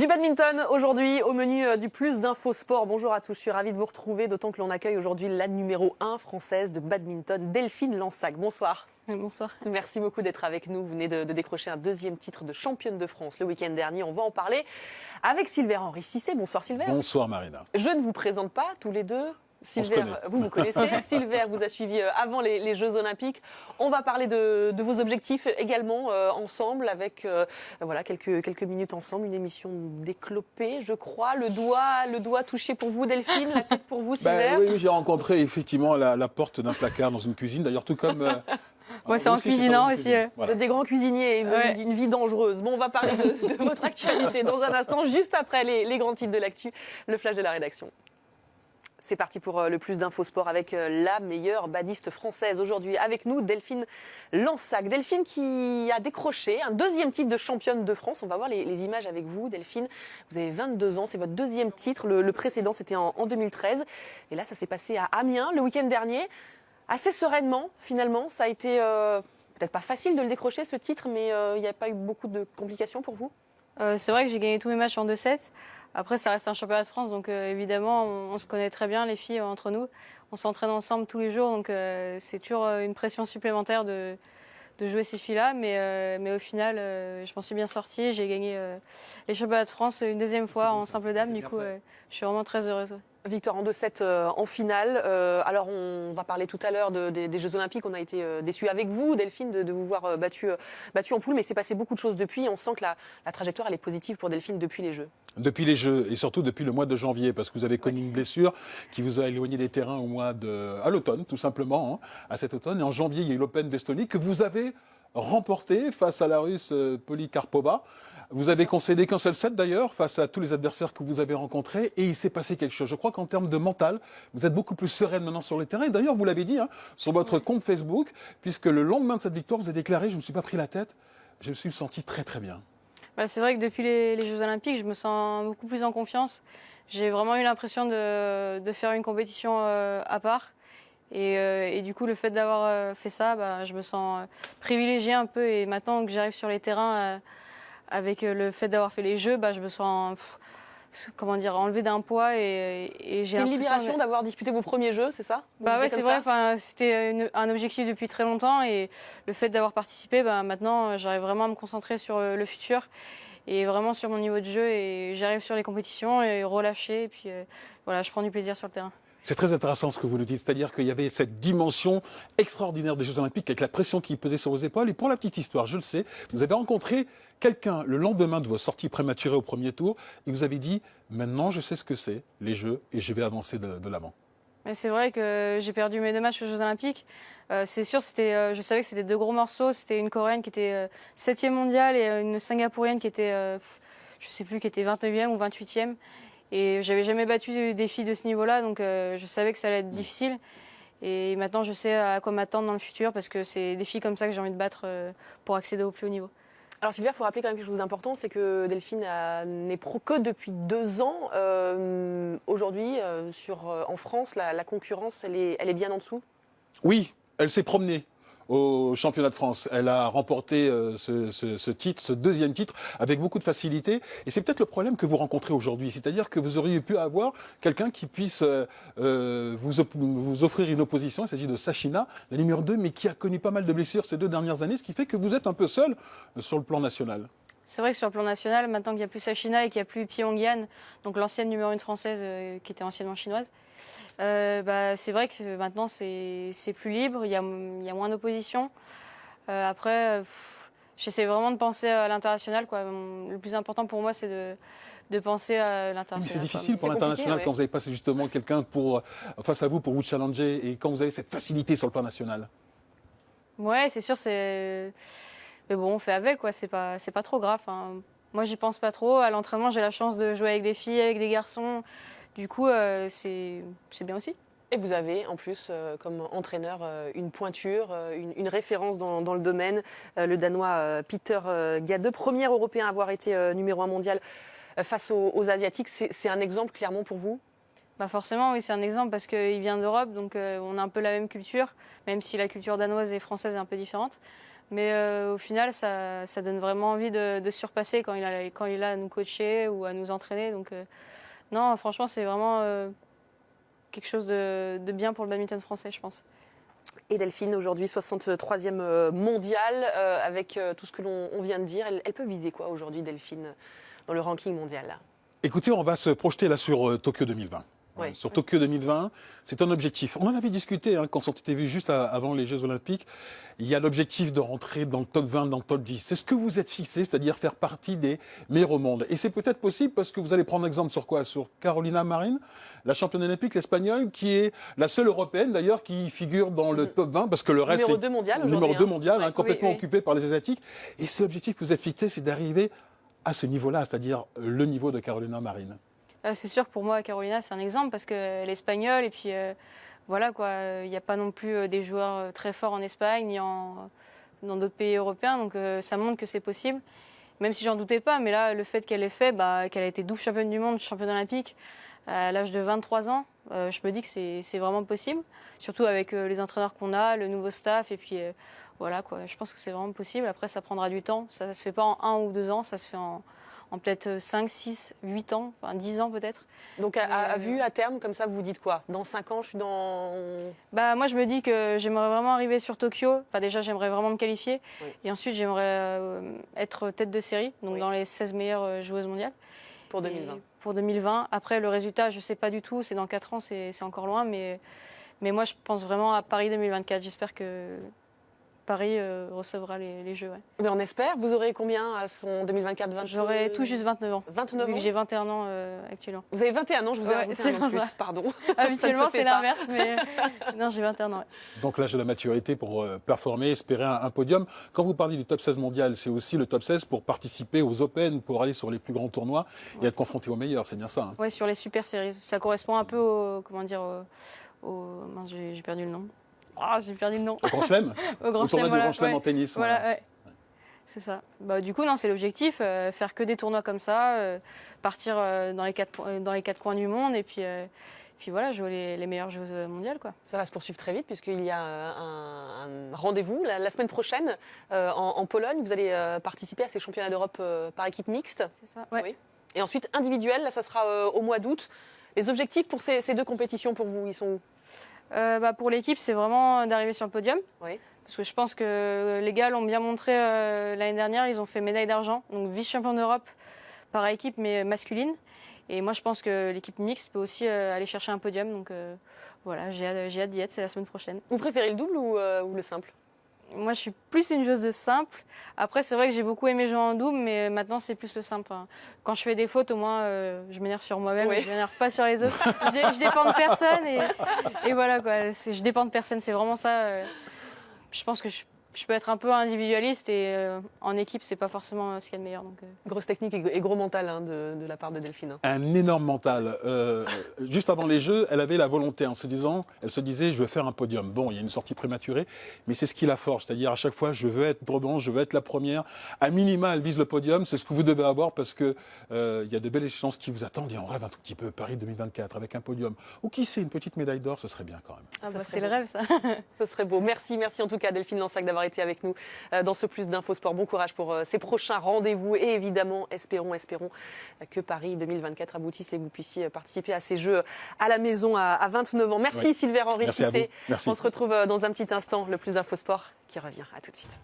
Du badminton aujourd'hui au menu du Plus d'Infos Sport. Bonjour à tous, je suis ravie de vous retrouver, d'autant que l'on accueille aujourd'hui la numéro 1 française de badminton, Delphine Lansac. Bonsoir. Bonsoir. Merci beaucoup d'être avec nous. Vous venez de décrocher un deuxième titre de championne de France le week-end dernier. On va en parler avec Silver-Henri Cissé. Bonsoir Silver. Bonsoir Marina. Je ne vous présente pas tous les deux. Silver, vous connaissez. Silver vous a suivi avant les Jeux Olympiques. On va parler de vos objectifs également ensemble avec voilà, quelques minutes ensemble. Une émission déclopée, je crois. Le doigt touché pour vous, Delphine, la tête pour vous, Silver. Oui, j'ai rencontré effectivement la porte d'un placard dans une cuisine. D'ailleurs, tout comme... Moi, c'est en cuisinant aussi. Voilà. Vous êtes des grands cuisiniers et vous avez une vie dangereuse. Bon, on va parler de votre actualité dans un instant, juste après les grands titres de l'actu, le flash de la rédaction. C'est parti pour le Plus d'Infos Sport avec la meilleure badiste française. Aujourd'hui avec nous, Delphine Lansac. Delphine qui a décroché un deuxième titre de championne de France. On va voir les images avec vous. Delphine, vous avez 22 ans, c'est votre deuxième titre. Le précédent, c'était en 2013. Et là, ça s'est passé à Amiens le week-end dernier. Assez sereinement, finalement. Ça a été peut-être pas facile de le décrocher, ce titre, mais il n'y a pas eu beaucoup de complications pour vous? C'est vrai que j'ai gagné tous mes matchs en 2-7. Après, ça reste un championnat de France, donc évidemment, on se connaît très bien, les filles, entre nous. On s'entraîne ensemble tous les jours, donc c'est toujours une pression supplémentaire de jouer ces filles-là. Mais au final, je m'en suis bien sortie. J'ai gagné les championnats de France une deuxième fois en simple dame. Du coup, je suis vraiment très heureuse. Victoire en 2-7 en finale. Alors, on va parler tout à l'heure des Jeux Olympiques. On a été déçus avec vous, Delphine, de vous voir battue en poule. Mais c'est passé beaucoup de choses depuis. On sent que la trajectoire, elle est positive pour Delphine depuis les Jeux. Depuis les Jeux et surtout depuis le mois de janvier, parce que vous avez connu une blessure qui vous a éloigné des terrains à l'automne, tout simplement, à cet automne. Et en janvier, il y a eu l'Open d'Estonie que vous avez remporté face à la Russe Polikarpova. Vous avez concédé qu'un seul set d'ailleurs face à tous les adversaires que vous avez rencontrés et il s'est passé quelque chose. Je crois qu'en termes de mental, vous êtes beaucoup plus sereine maintenant sur le terrain. Et d'ailleurs, vous l'avez dit sur votre compte Facebook, puisque le lendemain de cette victoire, vous avez déclaré « Je ne me suis pas pris la tête, je me suis senti très très bien ». C'est vrai que depuis les Jeux Olympiques, je me sens beaucoup plus en confiance. J'ai vraiment eu l'impression de faire une compétition à part. Et du coup, le fait d'avoir fait ça, je me sens privilégiée un peu. Et maintenant que j'arrive sur les terrains, avec le fait d'avoir fait les Jeux, je me sens enlevée d'un poids. Et j'ai c'est une libération d'avoir disputé vos premiers Jeux, c'est ça? Ouais, c'est vrai. C'était un objectif depuis très longtemps. Et le fait d'avoir participé, maintenant, j'arrive vraiment à me concentrer sur le futur et vraiment sur mon niveau de jeu. Et j'arrive sur les compétitions et relâcher. Et puis voilà, je prends du plaisir sur le terrain. C'est très intéressant ce que vous nous dites, c'est-à-dire qu'il y avait cette dimension extraordinaire des Jeux Olympiques avec la pression qui pesait sur vos épaules. Et pour la petite histoire, je le sais, vous avez rencontré quelqu'un le lendemain de vos sorties prématurées au premier tour et vous avez dit « Maintenant, je sais ce que c'est, les Jeux, et je vais avancer de l'avant ». C'est vrai que j'ai perdu mes 2 matchs aux Jeux Olympiques. C'est sûr, je savais que c'était 2 gros morceaux. C'était une Coréenne qui était 7e mondiale et une Singapourienne qui était, je sais plus, qui était 29e ou 28e. Et j'avais jamais battu des filles de ce niveau-là, donc je savais que ça allait être difficile. Et maintenant, je sais à quoi m'attendre dans le futur parce que c'est des filles comme ça que j'ai envie de battre pour accéder au plus haut niveau. Alors Sylvia, il faut rappeler quand même quelque chose d'important, c'est que Delphine n'est pro que depuis 2 ans. Aujourd'hui, en France, la concurrence, elle est bien en dessous? Oui, elle s'est promenée au championnat de France. Elle a remporté ce titre, ce deuxième titre, avec beaucoup de facilité. Et c'est peut-être le problème que vous rencontrez aujourd'hui. C'est-à-dire que vous auriez pu avoir quelqu'un qui puisse vous offrir une opposition. Il s'agit de Sachina, la numéro 2, mais qui a connu pas mal de blessures ces 2 dernières années, ce qui fait que vous êtes un peu seul sur le plan national. C'est vrai que sur le plan national, maintenant qu'il n'y a plus Sachina et qu'il n'y a plus Pyongyang, donc l'ancienne numéro 1 française qui était anciennement chinoise, c'est vrai que maintenant c'est plus libre, il y a moins d'opposition. Après, j'essaie vraiment de penser à l'international. Le plus important pour moi, c'est de penser à l'international. C'est difficile pour l'international quand vous avez passé justement quelqu'un face à vous pour vous challenger et quand vous avez cette facilité sur le plan national. Ouais, c'est sûr, mais bon, on fait avec, c'est pas trop grave. Moi, j'y pense pas trop. À l'entraînement, j'ai la chance de jouer avec des filles, avec des garçons. Du coup, c'est bien aussi. Et vous avez en plus comme entraîneur une pointure, une référence dans le domaine, le Danois Peter Gade, premier Européen à avoir été numéro 1 mondial face aux Asiatiques. C'est un exemple clairement pour vous? Bah forcément, oui, c'est un exemple parce qu'il vient d'Europe, donc on a un peu la même culture, même si la culture danoise et française est un peu différente. Mais au final, ça donne vraiment envie de surpasser quand il a à nous coacher ou à nous entraîner. Donc non, franchement, c'est vraiment quelque chose de bien pour le badminton français, je pense. Et Delphine, aujourd'hui 63e mondiale, avec tout ce que l'on vient de dire, elle peut viser quoi aujourd'hui, Delphine, dans le ranking mondial là? Écoutez, on va se projeter là sur Tokyo 2020. Oui. Sur Tokyo 2020, c'est un objectif. On en avait discuté quand on s'était vu juste avant les Jeux Olympiques. Il y a l'objectif de rentrer dans le top 20, dans le top 10. C'est ce que vous êtes fixé, c'est-à-dire faire partie des meilleurs au monde. Et c'est peut-être possible parce que vous allez prendre exemple sur quoi? Sur Carolina Marin, la championne olympique, l'Espagnole, qui est la seule européenne d'ailleurs qui figure dans le top 20 parce que le reste Numéro 2 mondial aujourd'hui. numéro 2 mondial, Ouais. complètement Oui. occupé par les Asiatiques. Et c'est l'objectif que vous êtes fixé, c'est d'arriver à ce niveau-là, c'est-à-dire le niveau de Carolina Marin. C'est sûr que pour moi, Carolina, c'est un exemple parce qu'elle est espagnole et puis voilà quoi. Il n'y a pas non plus des joueurs très forts en Espagne ni dans d'autres pays européens, donc ça montre que c'est possible. Même si j'en doutais pas, mais là, le fait qu'elle ait fait, qu'elle a été double championne du monde, championne olympique à l'âge de 23 ans, je me dis que c'est vraiment possible. Surtout avec les entraîneurs qu'on a, le nouveau staff et puis voilà quoi. Je pense que c'est vraiment possible. Après, ça prendra du temps. Ça se fait pas en 1 ou 2 ans, ça se fait en peut-être 5, 6, 8 ans, enfin 10 ans peut-être. Donc à vue, à terme, comme ça, vous vous dites quoi? Dans 5 ans, je suis dans... Moi, je me dis que j'aimerais vraiment arriver sur Tokyo. Enfin, déjà, j'aimerais vraiment me qualifier. Oui. Et ensuite, j'aimerais être tête de série, donc Oui. dans les 16 meilleures joueuses mondiales. Pour 2020. Et pour 2020. Après, le résultat, je ne sais pas du tout. C'est dans 4 ans, c'est encore loin. Mais moi, je pense vraiment à Paris 2024. J'espère que Paris recevra les Jeux. Ouais. Mais on espère. Vous aurez combien à son 2024-20? J'aurai tout juste 29 ans. 29 Vu ans. que j'ai 21 ans actuellement. Vous avez 21 ans, je vous ai Ouais, rajouté c'est un an de pour plus, ça. pardon. Habituellement, fait c'est pas. l'inverse. Mais non, j'ai 21 ans. Ouais. Donc l'âge de la maturité pour performer, espérer un podium. Quand vous parlez du top 16 mondial, c'est aussi le top 16 pour participer aux Open, pour aller sur les plus grands tournois et être confronté aux meilleurs, c'est bien ça. Ouais, sur les super séries. Ça correspond un peu mince, j'ai perdu le nom. Ah, j'ai perdu le nom. Au Grand Chelem, Au Grand au tournoi Chelem, du voilà. Grand Chelem Ouais. en tennis. Voilà, ouais. C'est ça. Du coup, non, c'est l'objectif, faire que des tournois comme ça, partir dans les quatre coins du monde et puis voilà, jouer les meilleures joueuses mondiales, quoi. Ça va se poursuivre très vite puisqu'il y a un rendez-vous la semaine prochaine en Pologne. Vous allez participer à ces championnats d'Europe par équipe mixte. C'est ça. Ouais. Oui. Et ensuite individuel, là ça sera au mois d'août. Les objectifs pour ces 2 compétitions pour vous, ils sont où? Pour l'équipe, c'est vraiment d'arriver sur le podium. Oui. Parce que je pense que les gars l'ont bien montré l'année dernière. Ils ont fait médaille d'argent, donc vice-champion d'Europe par équipe, mais masculine. Et moi, je pense que l'équipe mixte peut aussi aller chercher un podium. Donc voilà, j'ai hâte d'y être. C'est la semaine prochaine. Vous préférez le double ou le simple? Moi, je suis plus une joueuse de simple. Après, c'est vrai que j'ai beaucoup aimé jouer en double, mais maintenant, c'est plus le simple. Enfin, quand je fais des fautes, au moins, je m'énerve sur moi-même, Oui. je m'énerve pas sur les autres. Je dépends de personne et voilà, quoi. Je dépends de personne, c'est vraiment ça. Je pense que je peux être un peu individualiste et en équipe, c'est pas forcément ce qu'il y a de meilleur. Donc, Grosse technique et gros mental de la part de Delphine. Hein. Un énorme mental. Juste avant les Jeux, elle avait la volonté en se disant, elle se disait, je veux faire un podium. Bon, il y a une sortie prématurée, mais c'est ce qui la forge. C'est-à-dire à chaque fois, je veux être bon, je veux être la première. À minima, elle vise le podium. C'est ce que vous devez avoir parce que il y a de belles échéances qui vous attendent et on rêve un tout petit peu. Paris 2024 avec un podium. Ou qui sait, une petite médaille d'or, ce serait bien quand même. Ça serait c'est le beau. rêve, ça. Ce serait beau. Merci en tout cas Delphine Lansac d'avoir été avec nous dans ce Plus d'Info Sport. Bon courage pour ces prochains rendez-vous et évidemment, espérons que Paris 2024 aboutisse et que vous puissiez participer à ces Jeux à la maison à 29 ans. Merci Oui. Sylvain Henri Merci à vous. Cissé. Merci. On se retrouve dans un petit instant, le Plus d'Info Sport qui revient. À tout de suite.